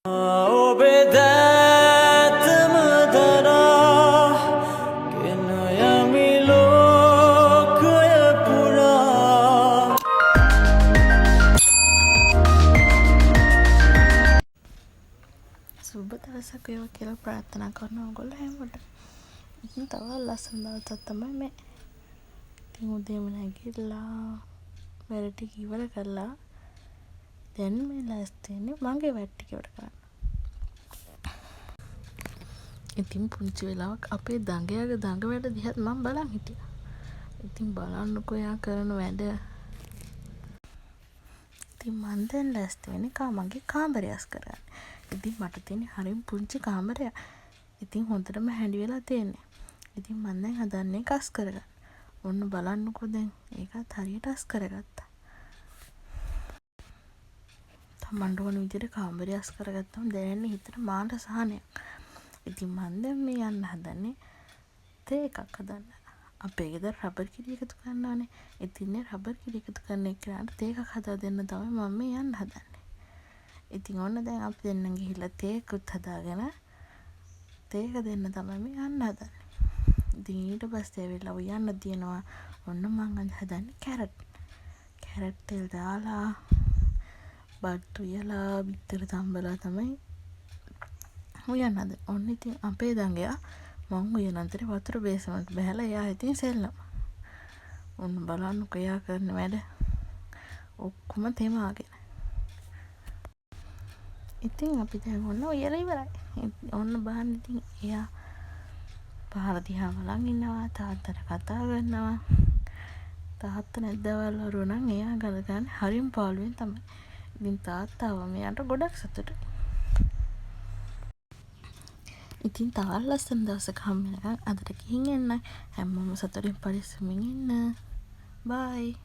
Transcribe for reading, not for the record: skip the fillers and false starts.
ඔබේ දැතම දරා ගෙන යමි ලෝකය පුරා. සුබ දවසක් වේවා කියලා ප්‍රාර්ථනා කරන ඔයගොල්ලෝ හැමෝට. ඉතින් තව ලස්සන දවසක් තමයි මේ. ඉතින් උදේම නැගිටලා වැඩ ටික ඉවර කරලා දැන් මේ ලෑස්ති වෙන්නේ මගේ වැඩ ටික ඉවර කරන්න. ඉතින් පුංචි වෙලාවක් අපේ දඟයාගේ දඟ වැඩ දිහත් මම බලන් හිටියා. ඉතින් බලන්නකෝ එයා කරන වැඩ. ඉතින් මම දැන් ලෑස්ති වෙන්නේ මගේ කාමරය අස් කරගන්න. ඉතින් මට තියෙන්නේ හරිම පුංචි කාමරයක්. ඉතින් හොඳටම හැඩි වෙලා තියෙන්නේ. ඉතින් මම දැන් හදන්නේ ඒක අස් කරගන්න. ඔන්න බලන්නකෝ දැන් ඒකත් හරියට අස් කරගත්තා. තමන්ට ඕන විදිහට කාමරය අස් කරගත්තම දැනෙන්නේ හිතට මාන සහනයක්. ඉතින් මම දැන් මේ යන්න හදන්නේ තේ එකක් හදන්න. අපේ ගෙදර රබර් කිරි එකතු කරනවානේ. ඉතින් මේ රබර් කිරි එකතු කරන එකට තේ එකක් හදා දෙන්න තමයි මම මේ යන්න හදන්නේ. ඉතින් ඔන්න දැන් අපි දෙන්න ගිහිල්ලා තේ එකත් හදාගෙන තේ එක දෙන්න තමයි මේ යන්න හදන්නේ. ඉතින් ඊට පස්සේ ඇවිල්ලා උයන්න තියෙනවා. ඔන්න මම අද හදන්නේ කැරට්. කැරට් තෙල් දාලා බත් උයලා බිත්තර තම්බලා තමයි උයන්න හදන්නේ. ඔන්න ඉතින් අපේ දඟයා මං උයන අතරේ වතුර බේසමට බහැලා එයා ඉතින් සෙල්ලම. ඔන්න බලන්නකෝ එයා කරන වැඩ ඔක්කොම තෙමාගෙන. ඉතින් අපි දැන් ඔන්න උයලා ඉවරයි. ඔන්න බලන්න ඉතින් එයා පහර දිහා බලන් ඉන්නවා. තාත්තට කතා කරනවා. තාත්තා නැද්දවල් වරු නම් එයා ගලගන්නේ හරිම පාළුවෙන් තමයි. ඉතින් තාත්තාව මෙයාට ගොඩක් සතුටුයි. ඉතින් තවත් ලස්සන දවසක හම්බ වෙනකන් අදට ගිහින් එන්න. හැමෝම සතුටින් පරිස්සමින් ඉන්න. බයි.